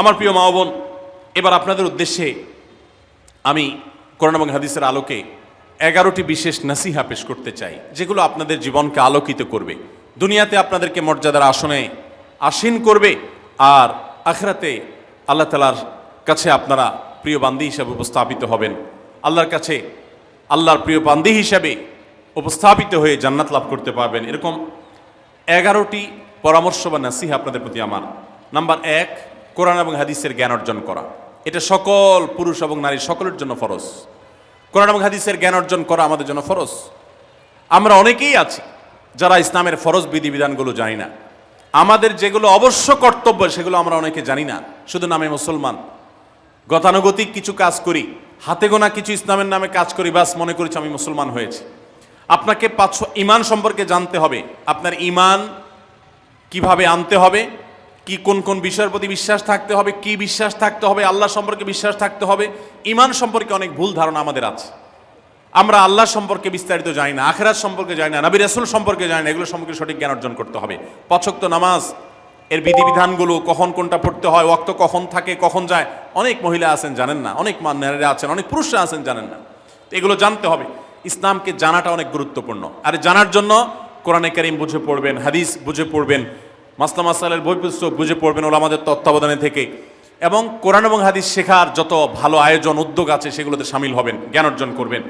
আমার প্রিয় মা ও বোন, এবার আপনাদের উদ্দেশ্যে আমি কোরআন এবং হাদিসের আলোকে 11টি বিশেষ নাসিহা পেশ করতে চাই, যেগুলো আপনাদের জীবনকে আলোকিত করবে, দুনিয়াতে আপনাদেরকে মর্যাদার আসনে আসীন করবে, আর আখিরাতে আল্লাহ তাআলার কাছে আপনারা প্রিয় বান্দী হিসাবে উপস্থাপিত হবেন। আল্লাহর কাছে আল্লাহর প্রিয় বান্দী হিসাবে উপস্থাপিত হয়ে জান্নাত লাভ করতে পারবেন। এরকম 11টি পরামর্শ বা নাসিহা আপনাদের প্রতি আমার। নাম্বার 1, কোরআন এবং হাদিসের জ্ঞান অর্জন করা। এটা সকল পুরুষ এবং নারী সকলের জন্য ফরজ। কোরআন এবং হাদিসের জ্ঞান অর্জন করা আমাদের জন্য ফরজ। আমরা অনেকেই আছি যারা ইসলামের ফরজ বিধিবিধানগুলো জানি না। আমাদের যেগুলো অবশ্য কর্তব্য সেগুলো আমরা অনেকে জানি না, শুধু নামে মুসলমান। গতানুগতিক কিছু কাজ করি, হাতে গোনা কিছু ইসলামের নামে কাজ করি, বাস মনে করেছি আমি মুসলমান হয়েছি। আপনাকে ঈমান সম্পর্কে জানতে হবে। আপনার ঈমান কিভাবে আনতে হবে, কি কোন কোন বিষয়ের প্রতি বিশ্বাস থাকতে হবে, কি বিশ্বাস থাকতে হবে, আল্লাহ সম্পর্কে বিশ্বাস থাকতে হবে। ঈমান সম্পর্কে অনেক ভুল ধারণা আমাদের আছে। আমরা আল্লাহ সম্পর্কে বিস্তারিত জানি না, আখিরাত সম্পর্কে জানি না, নবী রাসূল সম্পর্কে জানি না। এগুলো সম্পর্কে সঠিক জ্ঞান অর্জন করতে হবে। 5 ওয়াক্ত নামাজ এর বিধিবিধানগুলো, কখন কোনটা পড়তে হয়, ওয়াক্ত কখন থাকে কখন যায়, অনেক মহিলা আছেন জানেন না, অনেক নারীরা আছেন, অনেক পুরুষরা আছেন জানেন না। এগুলো জানতে হবে। ইসলামকে জানাটা অনেক গুরুত্বপূর্ণ। আর জানার জন্য কোরআনে কারীম বুঝে পড়বেন, হাদিস বুঝে পড়বেন, মাসলা মাসাইলের বই পুস্তক বুঝে পড়বেন ওলামাদের তত্ত্বাবধানে থেকে, এবং কোরআন এবং হাদিস শেখার যত ভালো আয়োজন উদ্যোগ আছে সেগুলোতে শামিল হবেন, জ্ঞান অর্জন করবেন।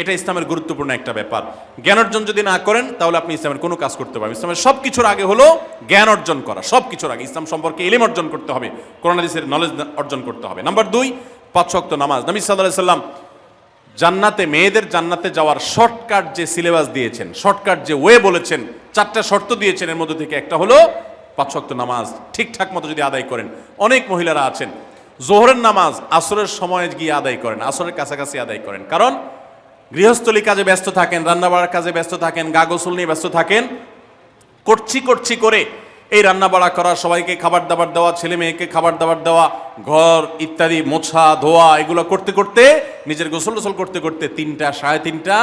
এটা ইসলামের গুরুত্বপূর্ণ একটা ব্যাপার। জ্ঞান অর্জন যদি না করেন তাহলে আপনি ইসলামের কোনো কাজ করতে পারবেন। ইসলামের সব কিছুর আগে হলো জ্ঞান অর্জন করা। সব কিছুর আগে ইসলাম সম্পর্কে ইলম অর্জন করতে হবে, কোরআন হাদিসের নলেজ অর্জন করতে হবে। নাম্বার 2, 5 ওয়াক্ত নামাজ। নবী সাল্লাল্লাহু আলাইহি সাল্লাম জান্নাতে, মেয়েদের জান্নাতে যাওয়ার শর্টকাট যে সিলেবাস দিয়েছেন, শর্টকাট যে ওয়ে বলেছেন, 4টা শর্ত দিয়েছেন। এর মধ্যে থেকে একটা হলো 5 ওয়াক্ত নামাজ ঠিকঠাক মতো যদি আদায় করেন। অনেক মহিলারা আছেন জোহরের নামাজ আসরের সময় গিয়ে আদায় করেন, আসরের কাছাকাছি আদায় করেন, কারণ গৃহস্থলী কাজে ব্যস্ত থাকেন, রান্নাবাড়ার কাজে ব্যস্ত থাকেন, গা গোসল নিয়ে ব্যস্ত থাকেন। করছি করে এই রান্নাবাড়া করা, সবাইকে খাবার দাবার দেওয়া, ছেলে মেয়েকে খাবার দাবার দেওয়া, ঘর ইত্যাদি মোছা ধোয়া, এগুলো করতে করতে, নিজের গোসল করতে করতে 3টা 3:30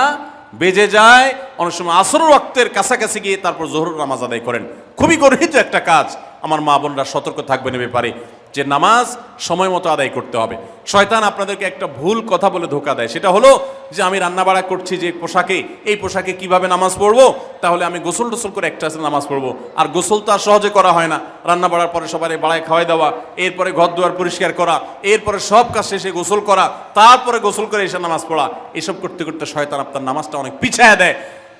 বেজে যায়। অনেক সময় আসরের ওয়াক্তের কাছাকাছি গিয়ে তারপর জোহর নামাজ আদায় করেন। খুবই গর্হিত একটা কাজ। আমার মা বোনরা সতর্ক থাকবেন এ ব্যাপারে, যে নামাজ সময় মতো আদায় করতে হবে। শয়তান আপনাদেরকে একটা ভুল কথা বলে ধোঁকা দেয়, সেটা হলো যে আমি রান্নাবাড়া করছি যে পোশাকে, এই পোশাকে কিভাবে নামাজ পড়বো, তাহলে আমি গোসল টোসল করে একটা নামাজ পড়বো। আর গোসল তো আর সহজে করা হয় না। রান্নাবাড়ার পরে সবাই বাড়ায় খাওয়াই দেওয়া, এরপরে ঘর দুয়ার পরিষ্কার করা, এরপরে সব কাজ শেষে গোসল করা, তারপরে গোসল করে এসে নামাজ পড়া, এসব করতে করতে শয়তান আপনার নামাজটা অনেক পিছায় দেয়।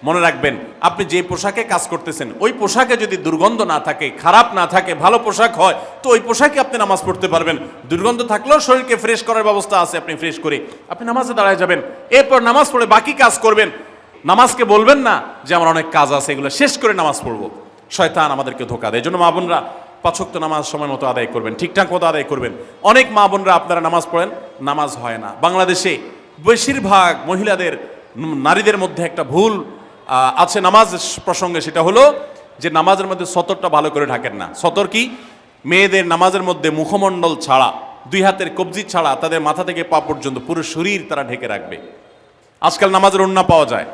মনে রাখবেন, আপনি যে পোশাকে কাজ করতেছেন ওই পোশাকে যদি দুর্গন্ধ না থাকে, খারাপ না থাকে, ভালো পোশাক হয়, তো ওই পোশাকে আপনি নামাজ পড়তে পারবেন। দুর্গন্ধ থাকলেও শরীরকে ফ্রেশ করার ব্যবস্থা আছে, আপনি ফ্রেশ করে আপনি নামাজে দাঁড়ায় যাবেন, এরপর নামাজ পড়ে বাকি কাজ করবেন। নামাজকে বলবেন না যে আমার অনেক কাজ আছে, এগুলো শেষ করে নামাজ পড়বো। শয়তান আমাদেরকে ধোঁকা দেয়। এই জন্য মা বোনরা 5 ওয়াক্ত নামাজ সময় মতো আদায় করবেন, ঠিকঠাক মতো আদায় করবেন। অনেক মা বোনরা আপনারা নামাজ পড়েন, নামাজ হয় না। বাংলাদেশে বেশিরভাগ মহিলাদের, নারীদের মধ্যে একটা ভুল আছে নামাজ প্রসঙ্গে, সেটা হলো যে নামাজের মধ্যে সতরটা ভালো করে ঢাকেন না। সতর কি? মেয়েদের নামাজের মধ্যে মুখমণ্ডল ছাড়া, 2 হাতের কবজি ছাড়া তাদের মাথা থেকে পা পর্যন্ত পুরো শরীর তারা ঢেকে রাখবে। আজকাল নামাজের ওড়না পাওয়া যায়,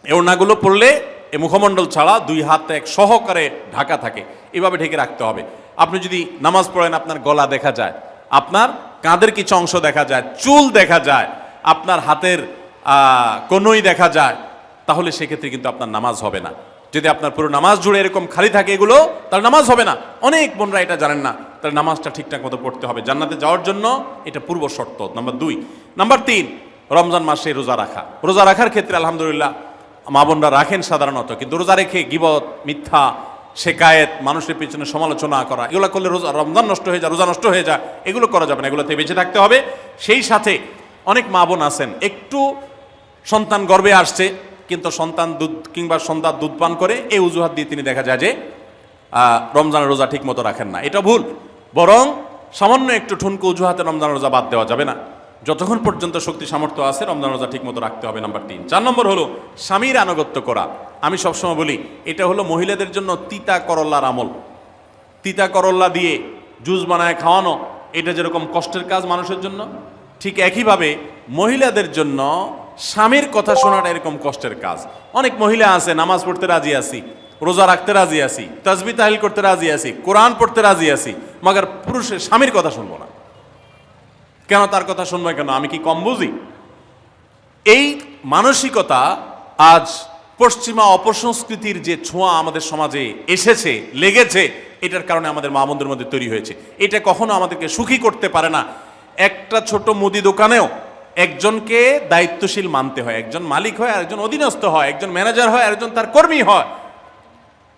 এই ওড়নাগুলো পরলে এই মুখমণ্ডল ছাড়া 2 হাত এক সহকারে ঢাকা থাকে, এভাবে ঢেকে রাখতে হবে। আপনি যদি নামাজ পড়েন, আপনার গলা দেখা যায়, আপনার কাঁধের কিছু অংশ দেখা যায়, চুল দেখা যায়, আপনার হাতের কনুই দেখা যায়, তাহলে সেক্ষেত্রে কিন্তু আপনার নামাজ হবে না। যদি আপনার পুরো নামাজ জুড়ে এরকম খালি থাকে এগুলো, তাহলে নামাজ হবে না। অনেক বোনরা এটা জানেন না, তাহলে নামাজটা ঠিকঠাক মতো পড়তে হবে। জান্নাতে যাওয়ার জন্য এটা পূর্ব শর্ত, নাম্বার 2। নাম্বার 3, রমজান মাসে রোজা রাখা। রোজা রাখার ক্ষেত্রে আলহামদুলিল্লাহ মা বোনরা রাখেন সাধারণত, কিন্তু রোজা রেখে গীবত, মিথ্যা, শেকায়েত, মানুষের পিছনে সমালোচনা করা, এগুলো করলে রমজান নষ্ট হয়ে যায়, রোজা নষ্ট হয়ে যায়। এগুলো করা যাবে না, এগুলোতে বেঁচে থাকতে হবে। সেই সাথে অনেক মা বোন আছেন, একটু সন্তান গর্ভে আসছে, কিন্তু সন্তান দুধ কিংবা সন্তান দুধ পান করে, এই অজুহাত দিয়ে তিনি দেখা যায় যে রমজানের রোজা ঠিক মতো রাখেন না। এটা ভুল। বরং সামান্য একটু ঠুনকো অজুহাতে রমজানের রোজা বাদ দেওয়া যাবে না। যতক্ষণ পর্যন্ত শক্তি সামর্থ্য আছে রমজান রোজা ঠিক মতো রাখতে হবে। নাম্বার 3। 4 নম্বর হলো স্বামীর আনুগত্য করা। আমি সবসময় বলি এটা হলো মহিলাদের জন্য তিতা করল্লার আমল। তিতা করল্লা দিয়ে জুস বানায় খাওয়ানো, এটা যেরকম কষ্টের কাজ মানুষের জন্য, ঠিক একইভাবে মহিলাদের জন্য স্বামীর কথা শোনাটা এরকম কষ্টের কাজ। অনেক মহিলা আছে নামাজ পড়তে রাজি আছি, রোজা রাখতে রাজি আছি, তাসবিহ তাহলিল করতে রাজি আছি, কোরআন পড়তে রাজি আছি, মগর পুরুষের স্বামীর কথা শুনবো না। কেন তার কথা শুনবো কেন? আমি কি কম বুঝি? এই মানসিকতা আজ পশ্চিমা অপসংস্কৃতির যে ছোঁয়া আমাদের সমাজে এসেছে, লেগেছে, এটার কারণে আমাদের মা বোনদের মধ্যে তৈরি হয়েছে। এটা কখনো আমাদেরকে সুখী করতে পারে না। একটা ছোট মুদি দোকানেও একজনকে দায়িত্বশীল মানতে হয়, একজন মালিক হয়, আরেকজন অধীনস্থ হয়, একজন ম্যানেজার হয়, আরেকজন তার কর্মী হয়।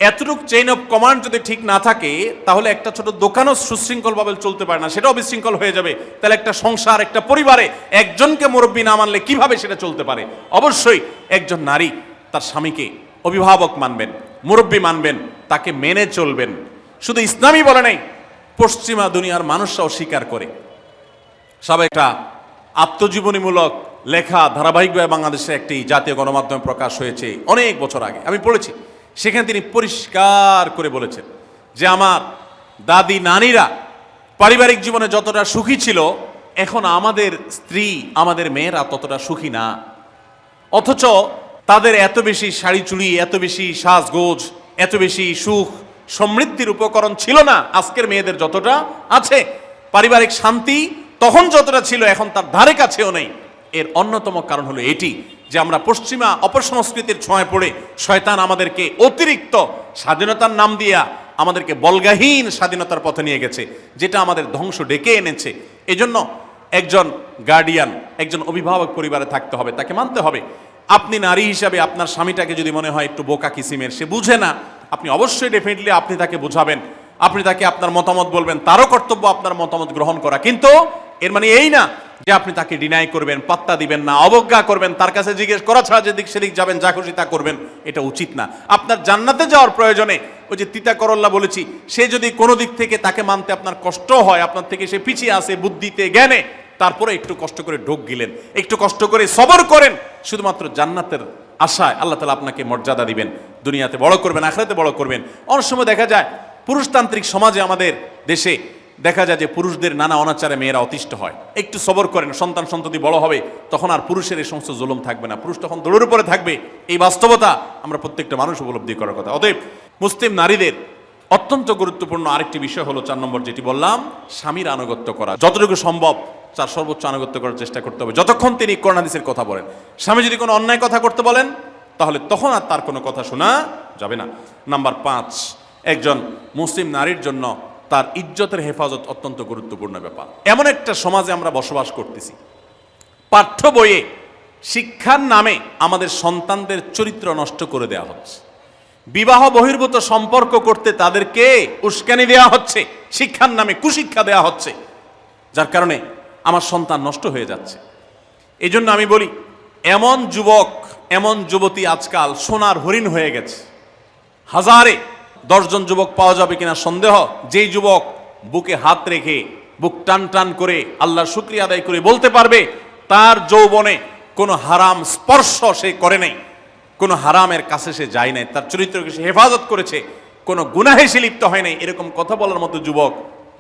এতটুক চেইন অফ কমান্ড যদি ঠিক না থাকে, তাহলে একটা ছোট দোকানও সুশৃঙ্খলভাবে চলতে পারে না, সেটাও বিশৃঙ্খল হয়ে যাবে। তাহলে একটা সংসার, একটা পরিবারে একজনকে মুরব্বী না মানলে কিভাবে সেটা চলতে পারে? অবশ্যই একজন নারী তার স্বামীকে অভিভাবক মানবেন, মুরব্বী মানবেন, তাকে মেনে চলবেন। শুধু ইসলামই বলে নাই, পশ্চিমা দুনিয়ার মানুষরাও স্বীকার করে। সব একটা আত্মজীবনীমূলক লেখা ধারাবাহিকভাবে বাংলাদেশে একটি জাতীয় গণমাধ্যমে প্রকাশ হয়েছে অনেক বছর আগে, আমি পড়েছি। সেখানে তিনি পরিষ্কার করে বলেছেন যে আমার দাদি নানীরা পারিবারিক জীবনে যতটা সুখী ছিল, এখন আমাদের স্ত্রী, আমাদের মেয়েরা ততটা সুখী না। অথচ তাদের এত বেশি শাড়ি চুড়ি, এত বেশি সাজগোজ, এত বেশি সুখ সমৃদ্ধির উপকরণ ছিল না আজকের মেয়েদের যতটা আছে। পারিবারিক শান্তি তখন যতটা ছিল এখন তার ধারে কাছেও নেই। এর অন্যতম কারণ হলো এটি যে আমরা পশ্চিমা অপসংস্কৃতির ছোঁয়ায় পড়ে শয়তান আমাদেরকে অতিরিক্ত স্বাধীনতার নাম দিয়া আমাদেরকে বলগাহীন স্বাধীনতার পথে নিয়ে গেছে, যেটা আমাদের ধ্বংস ডেকে এনেছে। এজন্য একজন গার্ডিয়ান, একজন অভিভাবক পরিবারে থাকতে হবে, তাকে মানতে হবে। আপনি নারী হিসাবে আপনার স্বামীটাকে যদি মনে হয় একটু বোকা কিসিমের, সে বুঝে না, আপনি অবশ্যই ডেফিনেটলি আপনি তাকে বোঝাবেন, আপনি তাকে আপনার মতামত বলবেন, তারও কর্তব্য আপনার মতামত গ্রহণ করা। কিন্তু এর মানে এই না যে আপনি তাকে ডিনাই করবেন, পাত্তা দিবেন না, অবজ্ঞা করবেন, তার কাছে জিজ্ঞেস করা ছাড়া যেদিক সেদিক যাবেন, যা খুশি তা করবেন, এটা উচিত না। আপনার জান্নাতে যাওয়ার প্রয়োজনে ওই যে তিতা করল্লা বলেছি, সে যদি কোনো দিক থেকে তাকে মানতে আপনার কষ্ট হয়, আপনার থেকে সে পিছিয়ে আসে বুদ্ধিতে জ্ঞানে, তারপরে একটু কষ্ট করে ঢোক গিলেন, একটু কষ্ট করে সবর করেন, শুধুমাত্র জান্নাতের আশায় আল্লাহ তাআলা আপনাকে মর্যাদা দিবেন, দুনিয়াতে বড় করবেন, আখিরাতে বড় করবেন। অনেক সময় দেখা যায় পুরুষতান্ত্রিক সমাজে আমাদের দেশে দেখা যায় যে পুরুষদের নানা অনাচারে মেয়েরা অতিষ্ঠ হয়। একটু সবর করেন, সন্তান সন্ততি বড় হবে, তখন আর পুরুষের এই সমস্ত জুলুম থাকবে না, পুরুষ তখন দৌড়ের উপরে থাকবে। এই বাস্তবতা আমরা প্রত্যেকটা মানুষ উপলব্ধি করার কথা। অতএব মুসলিম নারীদের অত্যন্ত গুরুত্বপূর্ণ আরেকটি বিষয় হলো 4 নম্বর যেটি বললাম, স্বামীর আনুগত্য করা। যতটুকু সম্ভব তার সর্বোচ্চ আনুগত্য করার চেষ্টা করতে হবে, যতক্ষণ তিনি কোরআন হাদিসের কথা বলেন। স্বামী যদি কোনো অন্যায় কথা করতে বলেন, তাহলে তখন আর তার কোনো কথা শোনা যাবে না। নাম্বার 5, একজন মুসলিম নারীর জন্য তার ইজ্জতের হেফাজত অত্যন্ত গুরুত্বপূর্ণ ব্যাপার। এমন একটা সমাজে আমরা বসবাস করতেছি, পাঠ্য বইয়ে শিক্ষার নামে আমাদের সন্তানদের চরিত্র নষ্ট করে দেওয়া হচ্ছে, বিবাহ বহির্ভূত সম্পর্ক করতে তাদেরকে উস্কানি দেওয়া হচ্ছে, শিক্ষার নামে কুশিক্ষা দেওয়া হচ্ছে, যার কারণে আমার সন্তান নষ্ট হয়ে যাচ্ছে। এই জন্য আমি বলি, এমন যুবক, এমন যুবতী আজকাল সোনার হরিণ হয়ে গেছে। হাজারে 10 জন যুবক পাওয়া যাবে কিনা সন্দেহ, যেই যুবক বুকে হাত রেখে বুক টান টান করে আল্লাহর শুকরিয়া আদায় করে বলতে পারবে তার যৌবনে কোনো হারাম স্পর্শ সে করে নাই, কোনো হারামের কাছে সে যায় নাই, তার চরিত্রকে সে হেফাজত করেছে, কোনো গুনাহে সে লিপ্ত হয় নাই, এরকম কথা বলার মতো যুবক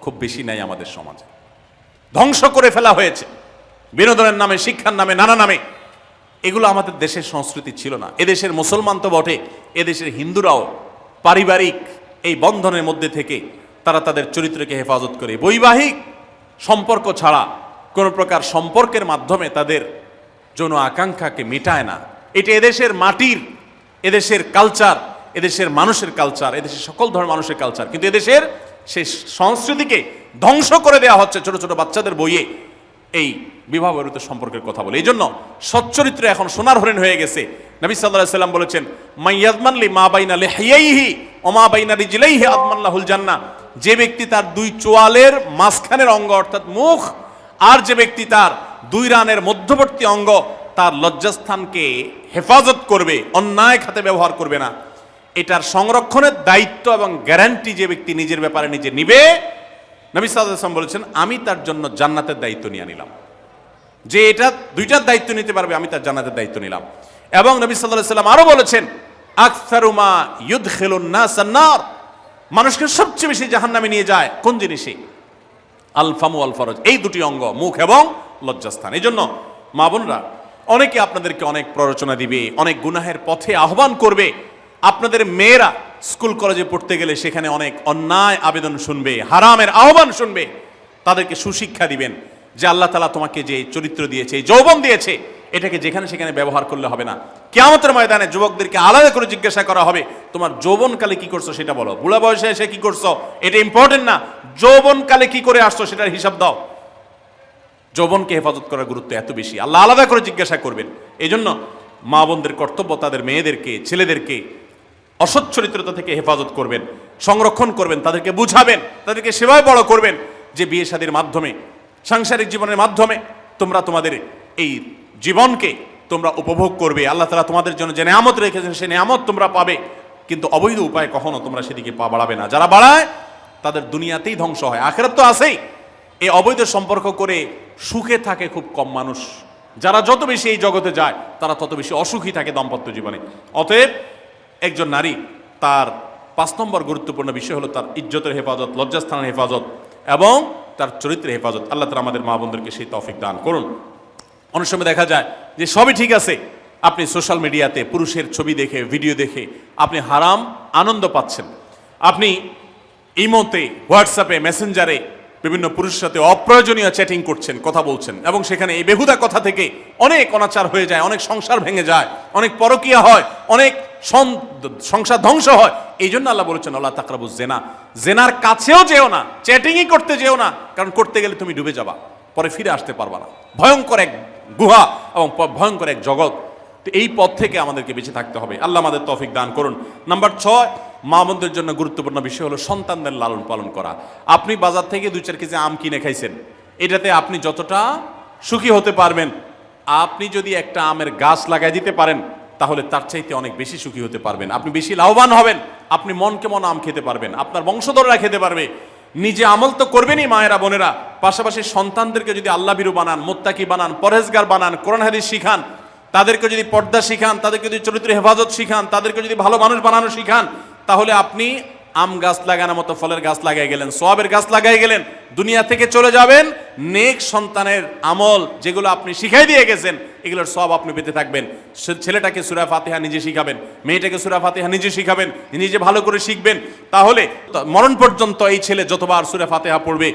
খুব বেশি নাই আমাদের সমাজে। ধ্বংস করে ফেলা হয়েছে বিনোদনের নামে, শিক্ষার নামে, নানা নামে। এগুলো আমাদের দেশের সংস্কৃতি ছিল না। এদেশের মুসলমান তো বটে, এদেশের হিন্দুরাও পারিবারিক এই বন্ধনের মধ্যে থেকে তারা তাদের চরিত্রকে হেফাজত করে, বৈবাহিক সম্পর্ক ছাড়া কোনো প্রকার সম্পর্কের মাধ্যমে তাদের যৌন আকাঙ্ক্ষাকে মেটায় না। এটা এদেশের মাটির, এদেশের কালচার, এদেশের মানুষের কালচার, এদেশের সকল ধরনের মানুষের কালচার, কিন্তু এদেশের সেই সংস্কৃতিকে ধ্বংস করে দেওয়া হচ্ছে ছোট ছোট বাচ্চাদের বইয়ে এই বিবাহ বহির্ভূত সম্পর্কের কথা বলে। এই জন্য সচ্চরিত্র এখন সোনার হরিণ হয়ে গেছে। নবী সাল্লাল্লাহু আলাইহি ওয়াসাল্লাম বলেছেন, মাইয়াজমান লি মা বাইনা লিহিয়াইহি ওয়া মা বাইনা রিজলাইহি আদমান লাহুল জান্নাহ। যে ব্যক্তি তার 2 চোয়ালের মাঝখানের অঙ্গ অর্থাৎ মুখ, আর যে ব্যক্তি তার 2 রানের মধ্যবর্তী অঙ্গ, তার লজ্জাস্থানকে হেফাজত করবে, অন্যায় খাতে ব্যবহার করবে না, এটার সংরক্ষণের দায়িত্ব এবং গ্যারান্টি যে ব্যক্তি নিজের ব্যাপারে নিজে নিবে, নবী সাল্লাল্লাহু আলাইহি ওয়াসাল্লাম বলেছেন, আমি তার জন্য জান্নাতের দায়িত্ব নিয়ে নিলাম। যে এটা 2টার দায়িত্ব নিতে পারবে, আমি তার জান্নাতের দায়িত্ব নিলাম। এবং নবী সাল্লাল্লাহু আলাইহি ওয়াসাল্লাম আরো বলেছেন, আকসারু মা ইউদখিলুন নাস আন-নার, মানুষকে সবচেয়ে বেশি জাহান্নামে নিয়ে যায় কোন জিনিসে? আল ফামু আল ফরজ, এই 2টি অঙ্গ, মুখ এবং লজ্জাস্থান। এই জন্য মা বোনরা, অনেকে আপনাদেরকে অনেক প্ররোচনা দিবে, অনেক গুনাহের পথে আহ্বান করবে। আপনাদের মেয়েরা স্কুল কলেজে পড়তে গেলে সেখানে অনেক অন্যায় আবেদন শুনবে, হারামের আহ্বান শুনবে। তাদেরকে সুশিক্ষা দিবেন যে আল্লাহ তাআলা তোমাকে যে চরিত্র দিয়েছে, এই যৌবন দিয়েছে, এটাকে যেখানে সেখানে ব্যবহার করলে হবে না। কিয়ামতের ময়দানে যুবকদেরকে আলাদা করে জিজ্ঞাসা করা হবে, তোমার যৌবনকালে কি করছো সেটা বলো, বুড়া বয়সে এসে কি করছো এটা ইম্পর্টেন্ট না, যৌবনকালে কি করে আসছো সেটার হিসাব দাও। যৌবনকে হেফাজত করার গুরুত্ব এত বেশি, আল্লাহ আলাদা করে জিজ্ঞাসা করবেন। এই জন্য মা বোনদের কর্তব্য তাদের মেয়েদেরকে, ছেলেদেরকে অসৎ চরিত্রতা থেকে হেফাজত করবেন, সংরক্ষণ করবেন, তাদেরকে বুঝাবেন, তাদেরকে সেভাবে বড় করবেন যে বিয়ে শাদীর মাধ্যমে, সাংসারিক জীবনের মাধ্যমে তোমরা তোমাদের এই জীবনকে তোমরা উপভোগ করবে। আল্লাহ তাআলা তোমাদের জন্য যে নেয়ামত রেখেছেন সেই নেয়ামত তোমরা পাবে, কিন্তু অবৈধ উপায়ে কখনো তোমরা সেদিকে পা বাড়াবে না। যারা বাড়ায় তাদের দুনিয়াতেই ধ্বংস হয়, আখিরাত তো আছেই। এই অবৈধ সম্পর্ক করে সুখে থাকে খুব কম মানুষ। যারা যত বেশি এই জগতে যায় তারা তত বেশি অসুখী থাকে দাম্পত্য জীবনে। অতএব একজন নারী তার 5 নম্বর গুরুত্বপূর্ণ বিষয় হলো তার ইজ্জতের হেফাজত, লজ্জাস্থানের হেফাজত এবং তার চরিত্রের হেফাজত। আল্লাহ তাআলা আমাদের মা বোনদেরকে সেই তৌফিক দান করুন। অনেক সময় দেখা যায় যে সবই ঠিক আছে, আপনি সোশ্যাল মিডিয়াতে পুরুষের ছবি দেখে, ভিডিও দেখে আপনি হারাম আনন্দ পাচ্ছেন। আপনি ইমোতে, হোয়াটসঅ্যাপে, মেসেঞ্জারে বিভিন্ন পুরুষের সাথে অপ্রয়োজনীয় চ্যাটিং করছেন, কথা বলছেন, এবং সেখানে এই বেহুদা কথা থেকে অনেক অনাচার হয়ে যায়, অনেক সংসার ভেঙে যায়, অনেক পরকীয়া হয়, অনেক সংসার ধ্বংস হয়। এই জন্য আল্লাহ বলেছেন ওয়ালা তাকরাবুজ জিনা, জেনার কাছেও যেও না, চ্যাটিংই করতে যেও না, কারণ করতে গেলে তুমি ডুবে যাবা, পরে ফিরে আসতে পারবা না। ভয়ঙ্কর এক গুহা এবং ভয়ঙ্কর এক জগৎ। তো এই পথ থেকে আমাদেরকে বেঁচে থাকতে হবে। আল্লাহ আমাদের তৌফিক দান করুন। নাম্বার 6, মা বোনদের জন্য গুরুত্বপূর্ণ বিষয় হলো সন্তানদের লালন পালন করা। আপনি বাজার থেকে 2-4 কেজি আম কিনে খাইছেন, এটাতে আপনি যতটা সুখী হতে পারবেন, আপনি যদি একটা আমের গাছ লাগাই দিতে পারেন তাহলে তার চাইতে অনেক বেশি সুখী হতে পারবেন, আপনি বেশি লাভবান হবেন, আপনি মনকে মন আম খেতে পারবেন, আপনার বংশধররা খেতে পারবে। নিজে আমল তো করবেনই মায়েরা, বোনেরা, পাশাপাশি সন্তানদেরকে যদি আল্লাহ ভীরু বানান, মুত্তাকি বানান, পরহেজগার বানান, কোরআন হাদিস শিখান, তাদেরকে যদি পর্দা শিখান, তাদেরকে যদি চরিত্রের হেফাজত শিখান, তাদেরকে যদি ভালো মানুষ বানানো শিখান, তাহলে আপনি আম গাছ লাগানোর মতো ফলের গাছ লাগাই গেলেন, সওয়াবের গাছ লাগাই গেলেন, দুনিয়া থেকে চলে যাবেন। নেক সন্তানের আমল যেগুলো আপনি শিখাই দিয়ে গেছেন এগুলোর সওয়াব আপনি পেতে থাকবেন। ছেলেটাকে সূরা ফাতিহা নিজে শিখাবেন, মেয়েটাকে সূরা ফাতিহা নিজে শিখাবেন, নিজে ভালো করে শিখবেন, তাহলে মরণ পর্যন্ত এই ছেলে যতবার সূরা ফাতিহা পড়বে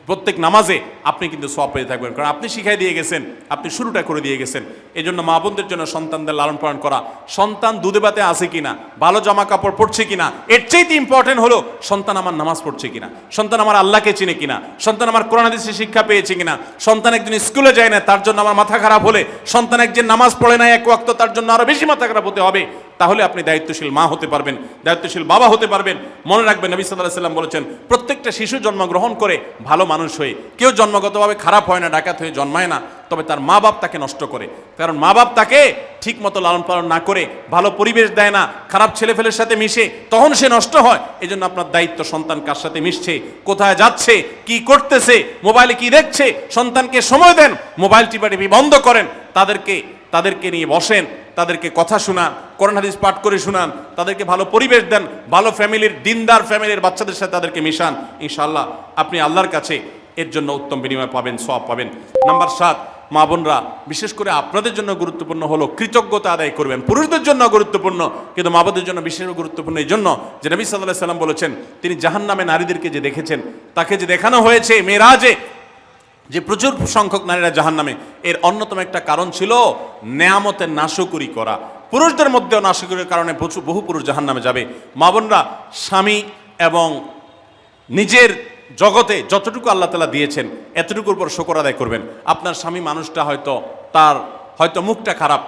প্রত্যেক নামাজে আপনি কিন্তু সওয়াব পেয়ে থাকবেন, কারণ আপনি শিখাই দিয়ে গেছেন, আপনি শুরুটা করে দিয়ে গেছেন। এই জন্য মা বোনদের জন্য সন্তানদের লালন পালন করা, সন্তান দুধে ভাতে আছে কিনা, ভালো জামা কাপড় পরছে কিনা, এর চাইতে ইম্পর্টেন্ট হলো সন্তান আমার নামাজ পড়ছে কিনা, সন্তান আমার আল্লাহকে চিনে কিনা, সন্তান আমার কোরআন হাদিসের শিক্ষা পেয়েছে কিনা। সন্তান একজন স্কুলে যায় না, তার জন্য আমার মাথা খারাপ হলে, সন্তান একজন নামাজ পড়ে না এক ওয়াক্ত, তার জন্য আরো বেশি মাথা খারাপ হতে হবে। তাহলে আপনি দায়িত্বশীল মা হতে পারবেন, দায়িত্বশীল বাবা হতে পারবেন। মনে রাখবেন নবী সাল্লাল্লাহু আলাইহি ওয়াসাল্লাম বলেছেন প্রত্যেকটা শিশু জন্মগ্রহণ করে ভালো মানুষ হয়ে, কেউ জন্মগতভাবে খারাপ হয় না, ডাকাত হয়ে জন্মায় না, তবে তার মা বাপ তাকে নষ্ট করে। কারণ মা বাপ তাকে ঠিক মতো লালন পালন না করে, ভালো পরিবেশ দেয় না, খারাপ ছেলেফেলের সাথে মিশে, তখন সে নষ্ট হয়। এই জন্য আপনার দায়িত্ব সন্তান কার সাথে মিশছে, কোথায় যাচ্ছে, কি করতেছে, মোবাইলে কি দেখছে, সন্তানকে সময় দেন, মোবাইল টিপাটিপি বন্ধ করেন, তাদেরকে নিয়ে বসেন, তাদেরকে কথা শোনান, কোরআন হাদিস পাঠ করে শোনান, তাদেরকে ভালো পরিবেশ দেন, ভালো ফ্যামিলির, দিনদার ফ্যামিলির বাচ্চাদের সাথে তাদেরকে মিশান। ইনশাআল্লাহ আপনি আল্লাহর কাছে এর জন্য উত্তম বিনিময় পাবেন, সওয়াব পাবেন। নাম্বার 7, মা বোনরা বিশেষ করে আপনাদের জন্য গুরুত্বপূর্ণ হলো কৃতজ্ঞতা আদায় করবেন। পুরুষদের জন্য গুরুত্বপূর্ণ, কিন্তু মা বোনদের জন্য বিশেষ গুরুত্বপূর্ণ এই জন্য যে নবী সাল্লাল্লাহু আলাইহি ওয়াসাল্লাম বলেছেন, তিনি জাহান্নামে নারীদেরকে যে দেখেছেন, তাকে যে দেখানো হয়েছে মেরাজে, যে প্রচুর সংখ্যক নারীরা জাহান্নামে, এর অন্যতম একটা কারণ ছিল নেয়ামতের নাশকরি করা। পুরুষদের মধ্যেও নাশকরির কারণে বহু পুরুষ জাহান্নামে যাবে। মা বোনরা স্বামী এবং নিজের জগতে যতটুকু আল্লাহ তাআলা দিয়েছেন এতটুকুর উপর শুকর আদায় করবেন। আপনার স্বামী মানুষটা হয়তো মুখটা খারাপ,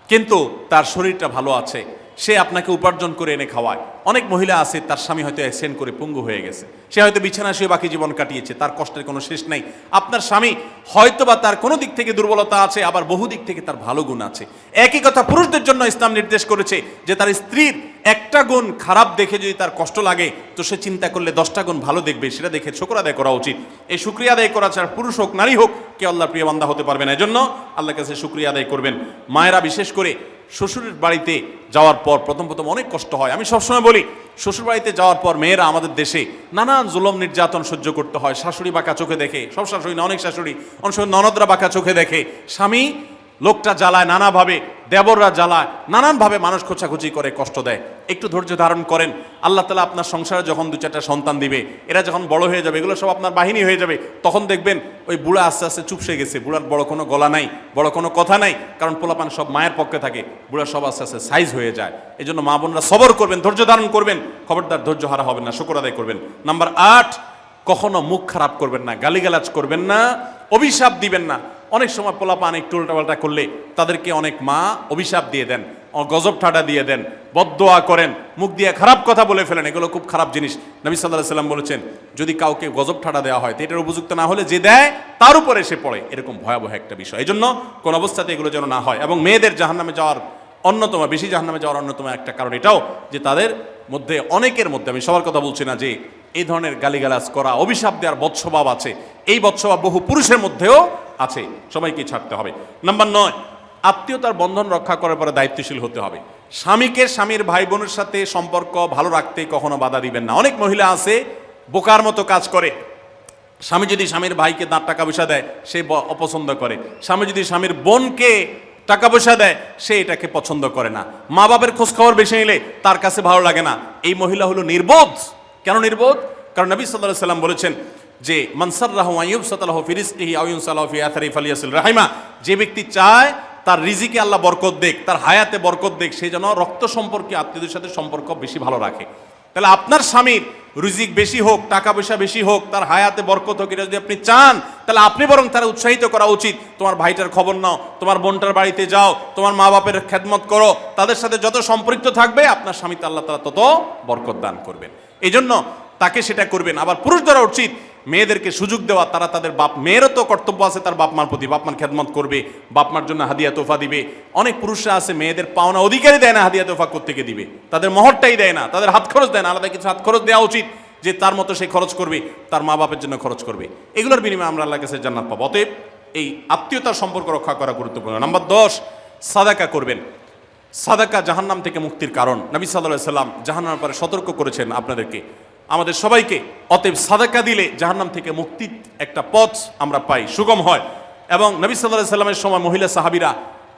কিন্তু তার শরীরটা ভালো আছে, সে আপনাকে উপার্জন করে এনে খাওয়ায়। অনেক মহিলা আছে তার স্বামী হয়তো অ্যাক্সিডেন্ট করে পঙ্গু হয়ে গেছে, সে হয়তো বিছানা শুয়ে বাকি জীবন কাটিয়েছে, তার কষ্টের কোনো শেষ নাই। আপনার স্বামী হয়তো বা তার কোনো দিক থেকে দুর্বলতা আছে, আবার বহু দিক থেকে তার ভালো গুণ আছে। একই কথা পুরুষদের জন্য ইসলাম নির্দেশ করেছে যে তার স্ত্রীর একটা গুণ খারাপ দেখে যদি তার কষ্ট লাগে, তো সে চিন্তা করলে 10টা গুণ ভালো দেখবে, সেটা দেখে শুকর আদায় করা উচিত। এই শুকরিয়া আদায় করা ছাড়া পুরুষ হোক নারী হোক কেউ আল্লাহর প্রিয় বান্দা হতে পারবে না। এজন্য আল্লাহর কাছে শুকরিয়া আদায় করবেন। মায়েরা বিশেষ করে শ্বশুরের বাড়িতে যাওয়ার পর প্রথম অনেক কষ্ট হয়। আমি সবসময় বলি, শ্বশুর বাড়িতে যাওয়ার পর মেয়েরা আমাদের দেশে নানান জুলুম নির্যাতন সহ্য করতে হয়। শাশুড়ি বাঁকা চোখে দেখে, সব শাশুড়ি না, অনেক শাশুড়ি, অনেক সময় ননদরা বাঁকা চোখে দেখে। স্বামী লোকটা জ্বালায় নানাভাবে, দেবররা জ্বালায় নানানভাবে, মানুষ খোঁচাখুচি করে কষ্ট দেয়। একটু ধৈর্য ধারণ করেন, আল্লাহ তাআলা আপনার সংসারে যখন 2-4টা সন্তান দিবে, এরা যখন বড় হয়ে যাবে, এগুলো সব আপনার বাহিনী হয়ে যাবে, তখন দেখবেন ওই বুড়া আস্তে আস্তে চুপসে গেছে, বুড়ার বড় কোনো গলা নাই, বড় কোনো কথা নাই, কারণ পোলাপান সব মায়ের পক্ষে থাকে, বুড়া সব আস্তে আস্তে সাইজ হয়ে যায়। এই জন্য মা বোনরা সবর করবেন, ধৈর্য ধারণ করবেন, খবরদার ধৈর্য হারা হবেন না, শুকর আদায় করবেন। নাম্বার 8, কখনো মুখ খারাপ করবেন না, গালিগালাজ করবেন না, অভিশাপ দিবেন না। অনেক সময় পোলাপান একটু উল্টাপাল্টা করলে তাদেরকে অনেক মা অভিশাপ দিয়ে দেন, গজব ঠাডা দিয়ে দেন, বদদোয়া করেন, মুখ দিয়ে খারাপ কথা বলে ফেলেন। এগুলো খুব খারাপ জিনিস। নবী সাল্লাল্লাহু আলাইহি সাল্লাম বলেছেন, যদি কাউকে গজব ঠাডা দেওয়া হয় তো এটার উপযুক্ত না হলে যে দেয় তার উপরে এসে পড়ে, এরকম ভয়াবহ একটা বিষয়। এই জন্য কোন অবস্থাতে এগুলো যেন না হয়। এবং মেয়েদের জাহান্নামে যাওয়ার অন্যতম, বেশি জাহান্নামে যাওয়ার অন্যতম একটা কারণ এটাও যে তাদের মধ্যে, অনেকের মধ্যে, আমি সবার কথা বলছি না, যে এই ধরনের গালিগালাজ করা, অভিশাপ দেওয়ার বৎস্বভাব আছে। এই বৎস্বভাব বহু পুরুষের মধ্যেও আছে, সবাইকে ছাড়তে হবে। নাম্বার 9, আত্মীয়তার বন্ধন রক্ষা করার পরে দায়িত্বশীল হতে হবে। স্বামীকে স্বামীর ভাই বোনের সাথে সম্পর্ক ভালো রাখতে কখনো বাধা দিবেন না। অনেক মহিলা আছে বোকার মতো কাজ করে। স্বামী যদি স্বামীর ভাইকে টাকা পয়সা দেয় সে অপছন্দ করে, স্বামী যদি স্বামীর বোনকে টাকা পয়সা দেয় সে এটাকে পছন্দ করে না, মা বাবার খোঁজ খবর বেশি নিলে তার কাছে ভালো লাগে না। এই মহিলা হলো নির্বোধ। কেন নির্বোধ? কারণ নবী সাল্লাল্লাহু আলাইহি সাল্লাম বলেছেন যে মান সাররাহু আন ইউবসাতালাহু ফি রিজকিহি আও ইউনসালাহু ফি আথরি ফালিয়াসিল রাহিমা, যে ব্যক্তি চায় তার রিজিকে আল্লাহ বরকত দেখ, তার হায়াতে বরকত দেখ, সে যেন রক্ত সম্পর্কে আত্মীয়দের সাথে সম্পর্ক বেশি ভালো রাখে। তাহলে আপনার স্বামীর রিজিক বেশি হোক, টাকা পয়সা বেশি হোক, তার হায়াতে বরকত হোক, এটা যদি আপনি চান তাহলে আপনি বরং তারা উৎসাহিত করা উচিত। তোমার ভাইটার খবর নাও, তোমার বোনটার বাড়িতে যাও, তোমার মা বাপের খেদমত করো, তাদের সাথে যত সম্পৃক্ত থাকবে আপনার স্বামীতে আল্লাহ তাআলা তত বরকত দান করবেন। এই জন্য তাকে সেটা করবেন। আবার পুরুষদেরও উচিত মেয়েদেরকে সুযোগ দেওয়া, তারা তাদের বাপ, মেয়েরও তো কর্তব্য আছে তার বাপ মার প্রতি, বাপ মার খেদমত করবে, বাপ মার জন্য হাদিয়া তোফা দিবে। অনেক পুরুষরা আছে মেয়েদের পাওনা অধিকারই দেয় না, হাদিয়া তোফা কোত্থেকে দিবে, তাদের মহরটাই দেয় না, তাদের হাত খরচ দেয় না। আলাদা কিছু হাত খরচ দেওয়া উচিত, যে তার মতো সে খরচ করবে, তার মা বাপের জন্য খরচ করবে। এগুলোর বিনিময়ে আমরা আল্লাহর কাছে জান্নাত পাবো। অতএব এই আত্মীয়তার সম্পর্ক রক্ষা করা গুরুত্বপূর্ণ। নাম্বার 10, সাদাকা করবেন। সাদাকা জাহান্নাম থেকে মুক্তির কারণ। নবী সাল্লাল্লাহু আলাইহি সাল্লাম জাহান্নামের ব্যাপারে সতর্ক করেছেন আপনাদেরকে, আমাদের সবাইকে। অতএব সাদাকা দিলে জাহান্নাম থেকে মুক্তির একটা পথ আমরা পাই, সুগম হয়। এবং নবী সাল্লাল্লাহু আলাইহি সাল্লামের সময় মহিলা সাহাবীরা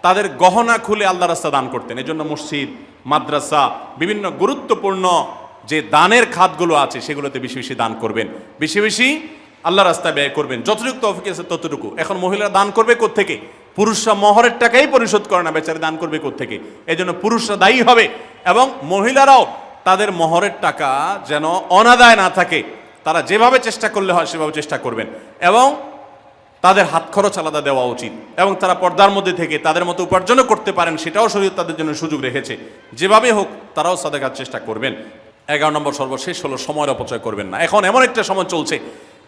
তাদের গহনা খুলে আল্লাহর রাস্তায় দান করতেন। এজন্য মসজিদ, মাদ্রাসা, বিভিন্ন গুরুত্বপূর্ণ যে দানের খাতগুলো আছে সেগুলোতে বেশি বেশি দান করবেন, বেশি বেশি আল্লাহর রাস্তায় ব্যয় করবেন, যতটুকু তৌফিক আছে ততটুকু। এখন মহিলারা দান করবে কোত্থেকে? পুরুষরা মহরের টাকাই পরিশোধ করে না, বেচারে দান করবে কোত্থেকে? এই জন্য পুরুষরা দায়ী হবে, এবং মহিলারাও তাদের মহরের টাকা যেন অনাদায় না থাকে, তারা যেভাবে চেষ্টা করলে হয় সেভাবে চেষ্টা করবেন, এবং তাদের হাত খরচ আলাদা দেওয়া উচিত, এবং তারা পর্দার মধ্যে থেকে তাদের মতো উপার্জনও করতে পারেন, সেটাও শরীয়ত তাদের জন্য সুযোগ রেখেছে। যেভাবে হোক তারাও সাদাকার চেষ্টা করবেন। 11 নম্বর সর্বশেষ হলো সময়ের অপচয় করবেন না। এখন এমন একটা সময় চলছে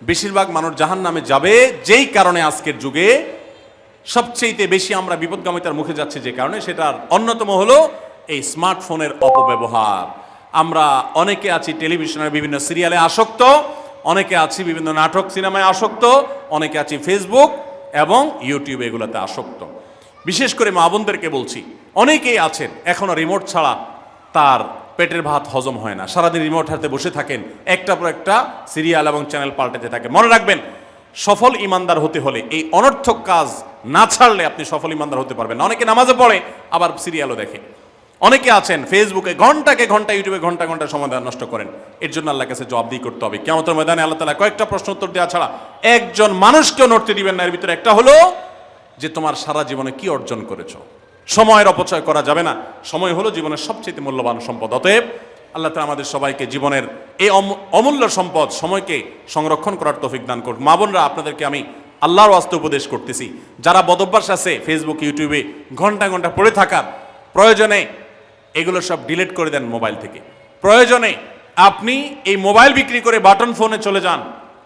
বেশিরভাগ মানুষ জাহান্নামে যাবে, যেই কারণে আজকের যুগে সবচেয়ে বেশি আমরা বিপদগামিতার মুখে যাচ্ছি, যে কারণে সেটার অন্যতম হলো এই স্মার্টফোনের অপব্যবহার। আমরা অনেকে আছি টেলিভিশনের বিভিন্ন সিরিয়ালে আসক্ত, অনেকে আছি বিভিন্ন নাটক সিনেমায় আসক্ত, অনেকে আছি ফেসবুক এবং ইউটিউব এগুলোতে আসক্ত। বিশেষ করে মা বোনদেরকে বলছি, অনেকেই আছেন এখনো রিমোট ছাড়া তার পেটের ভাত হজম হয় না, সারাদিন রিমোট হাতে বসে থাকেন, একটার পর একটা সিরিয়াল এবং চ্যানেল পাল্টাতে থাকে। মনে রাখবেন, সফল ইমানদার হতে হলে এই অনর্থক কাজ না ছাড়লে আপনি সফল ইমানদার হতে পারবেন না। অনেকে নামাজে পড়ে আবার সিরিয়ালও দেখে, অনেকে আছেন ফেসবুকে ঘন্টাকে ঘন্টা, ইউটিউবে ঘন্টা ঘন্টা সময় নষ্ট করেন। এর জন্য আল্লাহর কাছে জবাবদিহি করতে হবে। কিয়ামতের ময়দানে আল্লাহ তাআলা কয়েকটা প্রশ্ন উত্তর দেওয়া ছাড়া একজন মানুষকেও নড়তে দিবেন না। এর ভিতরে একটা হলো যে তোমার সারা জীবনে কি অর্জন করেছো। সময়ের অপচয় করা যাবে না। সময় হলো জীবনের সবচেয়ে মূল্যবান সম্পদ। অতএব আল্লাহ তাআলা আমাদের সবাইকে জীবনের এই অমূল্য সম্পদ সময়কে সংরক্ষণ করার তৌফিক দান করুন। মা বোনরা, আপনাদেরকে আমি আল্লাহর ওয়াস্তে উপদেশ করতেছি, যারা বদভ্যাস আছে ফেসবুক ইউটিউবে ঘন্টা ঘন্টা পড়ে থাকার, প্রয়োজনে এগুলো সব ডিলিট করে দেন মোবাইল থেকে। প্রয়োজনে আপনি এই মোবাইল বিক্রি করে বাটন ফোনে চলে যান।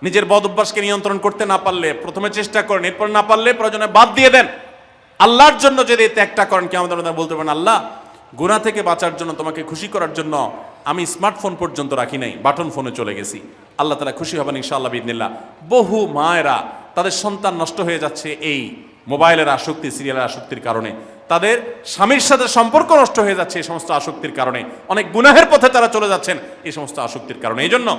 নিজের বদভ্যাসকে নিয়ন্ত্রণ করতে না পারলে প্রথমে চেষ্টা করেন, এরপর না পারলে প্রয়োজনে বাদ দিয়ে দেন। আল্লাহর জন্য যদি ত্যাগটা করেন, কি আমাদের বলতে পারেন, আল্লাহ গুনাহ থেকে বাঁচার জন্য, তোমাকে খুশি করার জন্য আমি স্মার্টফোন পর্যন্ত রাখি নাই, বাটন ফোনে চলে গেছি। আল্লাহ তাআলা খুশি হবেন ইনশাআল্লাহ বিইذنিল্লাহ। বহু মায়েরা তাদের সন্তান নষ্ট হয়ে যাচ্ছে এই মোবাইলের আসক্তি, সিরিয়ালের আসক্তির কারণে। তাদের স্বামীর সাথে সম্পর্ক নষ্ট হয়ে যাচ্ছে এই সমস্ত আসক্তির কারণে। অনেক গুনাহের পথে তারা চলে যাচ্ছেন এই সমস্ত আসক্তির কারণে। এই জন্য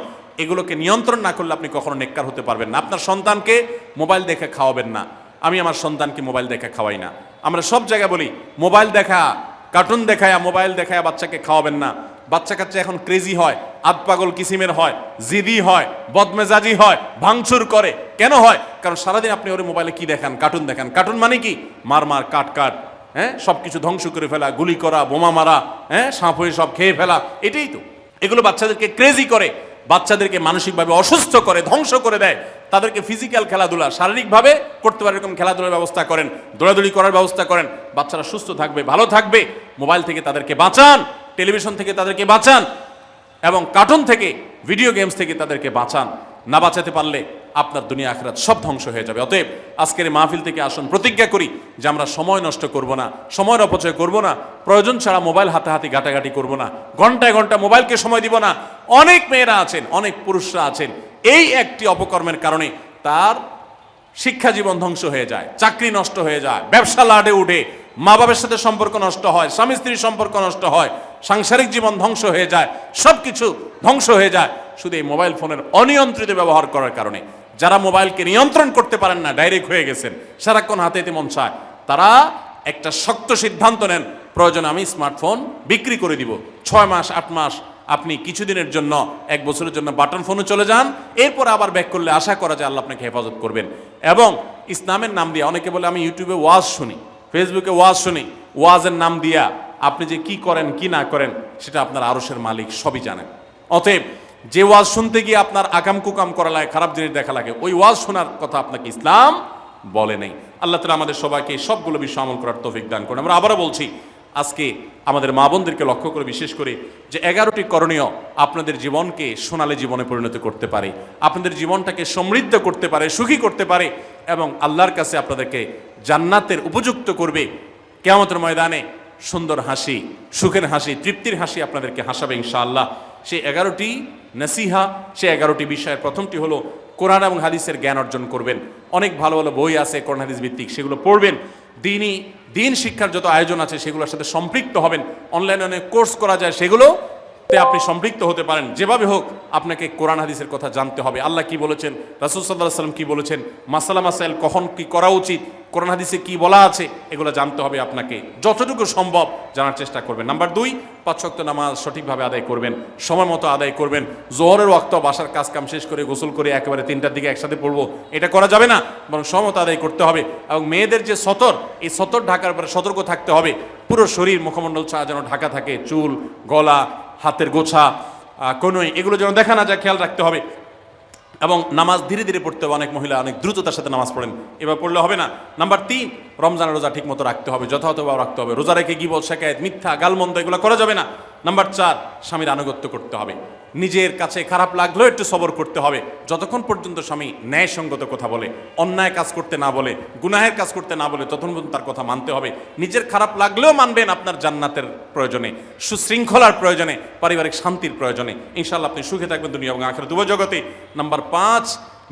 এগুলোকে নিয়ন্ত্রণ না করলে আপনি কখনো নেককার হতে পারবেন না। আপনার সন্তানকে মোবাইল দেখে খাওয়াবেন না। আমি আমার সন্তানকে মোবাইল দেখে খাওয়াই না। আমরা সব জায়গায় বলি মোবাইল দেখা, কার্টুন দেখায়, মোবাইল দেখায় বাচ্চাকে খাওয়াবেন না। বাচ্চা কাচ্চা এখন ক্রেজি হয়, আধপাগল কিসিমের হয়, জিদি হয়, বদমেজাজি হয়, ভাঙচুর করে। কেন হয়? কারণ সারাদিন আপনি ওর মোবাইলে কি দেখান? কার্টুন দেখান। কার্টুন মানে কি? মার মার, কাট কাট, হ্যাঁ, সব কিছু ধ্বংস করে ফেলা, গুলি করা, বোমা মারা, হ্যাঁ, সাপ হয়ে সব খেয়ে ফেলা, এটাই তো। এগুলো বাচ্চাদেরকে ক্রেজি করে, বাচ্চাদেরকে মানসিকভাবে অসুস্থ করে, ধ্বংস করে দেয়। তাদেরকে ফিজিক্যাল খেলাধুলা, শারীরিকভাবে করতে পারে এরকম খেলাধুলার ব্যবস্থা করেন, দৌড়াদৌড়ি করার ব্যবস্থা করেন। বাচ্চারা সুস্থ থাকবে, ভালো থাকবে। মোবাইল থেকে তাদেরকে বাঁচান, টেলিভিশন থেকে তাদেরকে বাঁচান, এবং কার্টুন থেকে, ভিডিও গেমস থেকে তাদেরকে বাঁচান। না বাঁচাতে পারলে আপনার দুনিয়া আখিরাত সব ধ্বংস হয়ে যাবে। অতএব আজকের এই মাহফিল থেকে আসুন প্রতিজ্ঞা করি যে আমরা সময় নষ্ট করব না, সময়ের অপচয় করব না, প্রয়োজন ছাড়া মোবাইল হাতাহাতি ঘাটাঘাটি করব না, ঘন্টায় ঘন্টা মোবাইলকে সময় দিব না। অনেক মেয়েরা আছেন, অনেক পুরুষরা আছেন, এই একটি অপকর্মের কারণে তার শিক্ষা জীবন ধ্বংস হয়ে যায়, চাকরি নষ্ট হয়ে যায়, ব্যবসা লাডে উঠে, মা বাবার সাথে সম্পর্ক নষ্ট হয়, স্বামী স্ত্রীর সম্পর্ক নষ্ট হয়, সাংসারিক জীবন ধ্বংস হয়ে যায়, সব কিছু ধ্বংস হয়ে যায় শুধু এই মোবাইল ফোনের অনিয়ন্ত্রিত ব্যবহার করার কারণে। যারা মোবাইলকে নিয়ন্ত্রণ করতে পারেন না, ডাইরেক্ট হয়ে গেছেন, সারাক্ষণ হাতে হাতে মন চায়, তারা একটা শক্ত সিদ্ধান্ত নেন, প্রয়োজন আমি স্মার্টফোন বিক্রি করে দিব। 6 মাস 8 মাস আপনি কিছুদিনের জন্য, 1 বছরের জন্য বাটন ফোনে চলে যান, এরপর আবার ব্যাক করলে আশা করা যায় আল্লাহ আপনাকে হেফাজত করবেন। এবং ইসলামের নাম দিয়ে, অনেকে বলে আমি ইউটিউবে ওয়াজ শুনি, ফেসবুকে ওয়াজ শুনি, ওয়াজের নাম দিয়া আপনি যে কি করেন কি না করেন সেটা আপনার আরশের মালিক সবই জানেন। অতএব যে ওয়াজ শুনতে গিয়ে আপনার আকাম কুকাম করা লাগে, খারাপ জিনিস দেখা লাগে, ওই ওয়াজ শোনার কথা আপনাকে ইসলাম বলে নেই। আল্লাহ তাআলা আমাদের সবাইকে সবগুলো বিষয় আমল করার তৌফিক দান করুন। আমরা আবারও বলছি, আজকে আমাদের মা বোনদেরকে লক্ষ্য করে বিশেষ করে যে 11টি করণীয় আপনাদের জীবনকে সোনালী জীবনে পরিণত করতে পারে, আপনাদের জীবনটাকে সমৃদ্ধ করতে পারে, সুখী করতে পারে, এবং আল্লাহর কাছে আপনাদেরকে জান্নাতের উপযুক্ত করবে। কিয়ামতের ময়দানে সুন্দর হাসি, সুখের হাসি, তৃপ্তির হাসি আপনাদেরকে হাসাবে ইনশাআল্লাহ। সেই 11টি নসিহা, সেই 11টি বিষয়ের প্রথমটি হলো কোরআন এবং হাদিসের জ্ঞান অর্জন করবেন। অনেক ভালো ভালো বই আছে কোরআন হাদিস ভিত্তিক, সেগুলো পড়বেন। দিন শিক্ষার যত আয়োজন আছে সেগুলোর সাথে সম্পৃক্ত হবেন। অনলাইনে অনেক কোর্স করা যায়, সেগুলোতে আপনি সম্পৃক্ত হতে পারেন। যেভাবে হোক আপনাকে কোরআন হাদিসের কথা জানতে হবে। আল্লাহ কি বলেছেন, রাসূল সাল্লাল্লাহু আলাইহি ওয়াসাল্লাম কি বলেছেন, মাসালা মাসাইল কখন কি করা উচিত, কোরআন হাদিসে কি বলা আছে, এগুলো জানতে হবে আপনাকে। যতটুকু সম্ভব জানার চেষ্টা করবেন। নাম্বার 2, 5 ওয়াক্ত নামাজ সঠিকভাবে আদায় করবেন, সময় মতো আদায় করবেন। জোহরের ওয়াক্ত বাসার কাজ কাম শেষ করে গোসল করে একেবারে 3টার দিকে একসাথে পড়বো, এটা করা যাবে না, বরং সময় মতো আদায় করতে হবে। এবং মেয়েদের যে সতর, এই সতর ঢাকার উপরে সতর্ক থাকতে হবে। পুরো শরীর মুখমণ্ডল ছাড়া যেন ঢাকা থাকে, চুল, গলা, হাতের গোছা, কনুই, এগুলো যেন দেখা না যায়, খেয়াল রাখতে হবে। এবং নামাজ ধীরে ধীরে পড়তে হবে। অনেক মহিলা অনেক দ্রুততার সাথে নামাজ পড়েন, এবার পড়লে হবে না। নাম্বার 3, রমজানের রোজা ঠিক মতো রাখতে হবে, যথাযথভাবে রাখতে হবে। রোজা রেখে গিবত, শিকায়েত, মিথ্যা, গালমন্দ এগুলো করা যাবে না। নাম্বার 4, স্বামীর আনুগত্য করতে হবে। নিজের কাছে খারাপ লাগলেও একটু সবর করতে হবে, যতক্ষণ পর্যন্ত স্বামী ন্যায়সঙ্গত কথা বলে, অন্যায় কাজ করতে না বলে, গুনাহের কাজ করতে না বলে, ততক্ষণ পর্যন্ত তার কথা মানতে হবে। নিজের খারাপ লাগলেও মানবেন, আপনার জান্নাতের প্রয়োজনে, সুশৃঙ্খলার প্রয়োজনে, পারিবারিক শান্তির প্রয়োজনে। ইনশাআল্লাহ আপনি সুখে থাকবেন দুনিয়া এবং আখিরাত উভয় জগতে। নাম্বার 5,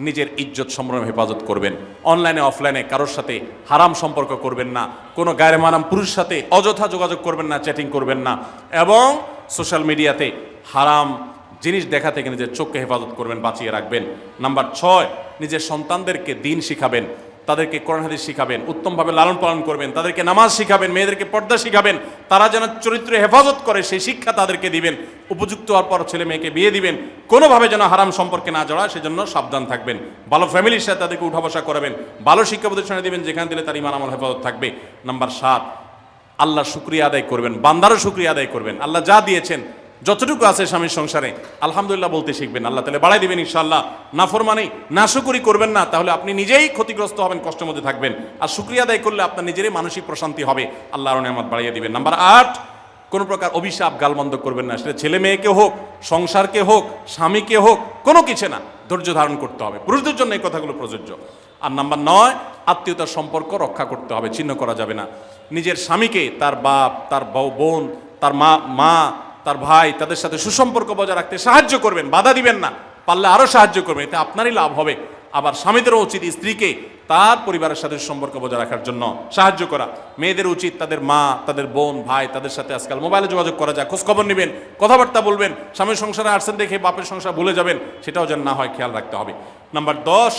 নিজের ইজ্জত সম্ভ্রম হেফাজত করবেন। অনলাইনে অফলাইনে কারোর সাথে হারাম সম্পর্ক করবেন না, কোনো গায়ের মারাম পুরুষের সাথে অযথা যোগাযোগ করবেন না, চ্যাটিং করবেন না, এবং সোশ্যাল মিডিয়াতে হারাম জিনিস দেখা থেকে নিজের চোখকে হেফাজত করবেন, বাঁচিয়ে রাখবেন। নাম্বার 6, নিজের সন্তানদেরকে দিন শিখাবেন, তাদেরকে কোরআন হাদিস শিখাবেন, উত্তমভাবে লালন পালন করবেন, তাদেরকে নামাজ শিখাবেন, মেয়েদেরকে পর্দা শিখাবেন, তারা যেন চরিত্রে হেফাজত করে সেই শিক্ষা তাদেরকে দিবেন। উপযুক্ত হওয়ার পর ছেলে মেয়েকে বিয়ে দিবেন, কোনোভাবে যেন হারাম সম্পর্কে না জড়ায় সেজন্য সাবধান থাকবেন। ভালো ফ্যামিলির সাথে তাদেরকে উঠা বসা করাবেন, ভালো শিক্ষা প্রতিষ্ঠানে দিবেন যেখানে দিলে তার ঈমান আমল হেফাজত থাকবে। নাম্বার 7, আল্লাহর শুকরিয়া আদায় করবেন, বান্দারও শুকরিয়া আদায় করবেন। আল্লাহ যা দিয়েছেন, যতটুকু আছে স্বামীর সংসারে আলহামদুলিল্লাহ বলতে শিখবেন, আল্লাহ তাহলে বাড়াই দিবেন ইনশাআল্লাহ। নাফরমানি, নাশুকরি করবেন না, তাহলে আপনি নিজেই ক্ষতিগ্রস্ত হবেন, কষ্টের মধ্যে থাকবেন। আর শুকরিয়া আদায় করলে আপনার নিজেরই মানসিক প্রশান্তি হবে, আল্লাহর নেয়ামত বাড়িয়ে দিবেন। নাম্বার 8, কোনো প্রকার অভিশাপ গালমন্দ করবেন না, সেটা ছেলে মেয়েকে হোক, সংসারকে হোক, স্বামীকে হোক, কোনো কিছু না, ধৈর্য ধারণ করতে হবে। পুরুষদের জন্য এই কথাগুলো প্রযোজ্য। আর নাম্বার 9, আত্মীয়তার সম্পর্ক রক্ষা করতে হবে, ছিন্ন করা যাবে না। নিজের স্বামীকে তার বাপ, তার বোন, তার মা, তার ভাই, তাদের সাথে সুসম্পর্ক বজায় রাখতে সাহায্য করবেন, বাধা দিবেন না, পারলে আরও সাহায্য করবেন, এতে আপনারই লাভ হবে। আবার স্বামীদেরও উচিত স্ত্রীকে তার পরিবারের সাথে সম্পর্ক বজায় রাখার জন্য সাহায্য করা। মেয়েদের উচিত তাদের মা, তাদের বোন, ভাই, তাদের সাথে আজকাল মোবাইলে যোগাযোগ করা যায়, খোঁজখবর নেবেন, কথাবার্তা বলবেন। স্বামীর সংসারে আসছেন দেখে বাপের সংসার ভুলে যাবেন, সেটাও যেন না হয়, খেয়াল রাখতে হবে। নাম্বার 10,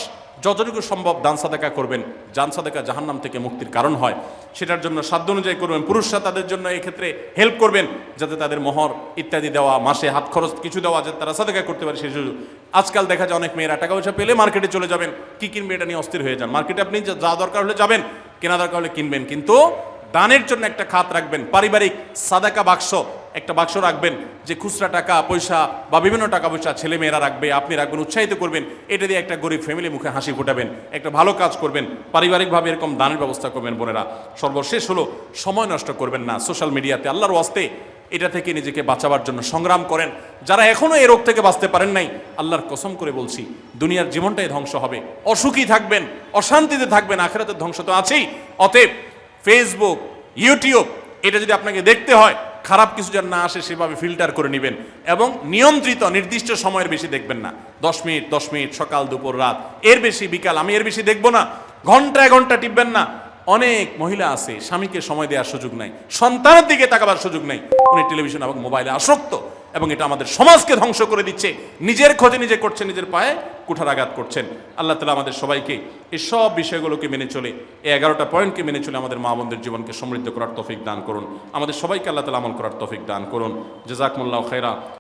যতটুকু সম্ভব দান সাদাকা করবেন। দান সাদাকা জাহান্নাম থেকে মুক্তির কারণ হয়, সেটার জন্য সাধ্য অনুযায়ী করবেন। পুরুষরা তাদের জন্য এক্ষেত্রে হেল্প করবেন, যাতে তাদের মোহর ইত্যাদি দেওয়া, মাসে হাত খরচ কিছু দেওয়া, যাতে তারা সাদাকা করতে পারে সেই সুযোগ। আজকাল দেখা যায় অনেক মেয়েরা টাকা পয়সা পেলে মার্কেটে চলে যাবেন, কি কিনবে এটা নিয়ে অস্থির হয়ে যান। মার্কেটে আপনি যা দরকার হলে যাবেন, কেনা দরকার হলে কিনবেন, কিন্তু দানের জন্য একটা খাত রাখবেন। পারিবারিক সাদাকা বাক্স, একটা বাক্স রাখবেন, যে খুচরা টাকা পয়সা বা বিভিন্ন টাকা পয়সা ছেলে মেয়েরা রাখবে, আপনি রাখবেন, উৎসাহিত করবেন। এটা দিয়ে একটা গরিব ফ্যামিলি মুখে হাসি ফোটাবেন, একটা ভালো কাজ করবেন, পারিবারিকভাবে এরকম দানের ব্যবস্থা করবেন। বোনেরা, সর্বশেষ হলো সময় নষ্ট করবেন না সোশ্যাল মিডিয়াতে। আল্লাহর ওয়াস্তে এটা থেকে নিজেকে বাঁচাবার জন্য সংগ্রাম করেন। যারা এখনো এই রোগ থেকে বাঁচতে পারেন নাই, আল্লাহর কসম করে বলছি, দুনিয়ার জীবনটাই ধ্বংস হবে, অসুখী থাকবেন, অশান্তিতে থাকবেন, আখিরাতের ধ্বংস তো আছেই। অতএব ফেসবুক, ইউটিউব, এটা যদি আপনাকে দেখতে হয়, খারাপ কিছু যেন না আসে সেভাবে ফিল্টার করে নেবেন, এবং নিয়ন্ত্রিত নির্দিষ্ট সময়ের বেশি দেখবেন না। 10 মিনিট সকাল দুপুর রাত, এর বেশি বিকাল, আমি এর বেশি দেখবো না। ঘন্টায় ঘন্টা টিপবেন না। অনেক মহিলা আছে স্বামীকে সময় দেওয়ার সুযোগ নাই, সন্তানের দিকে তাকাবার সুযোগ নাই, উনি টেলিভিশন এবং মোবাইলে আসক্ত, এবং এটা আমাদের সমাজকে ধ্বংস করে দিচ্ছে। নিজের ক্ষতি নিজে করছেন, নিজের পায়ে কুঠারাঘাত করছেন। আল্লাহ তাআলা আমাদের সবাইকে এই সব বিষয়গুলোকে মেনে চলে, এই 11টা পয়েন্টকে মেনে চলে আমাদের মা বোনদের জীবনকে সমৃদ্ধ করার তৌফিক দান করুন। আমাদের সবাইকে আল্লাহ তাআলা আমল করার তৌফিক দান করুন। জাযাকুমুল্লাহু খাইরা।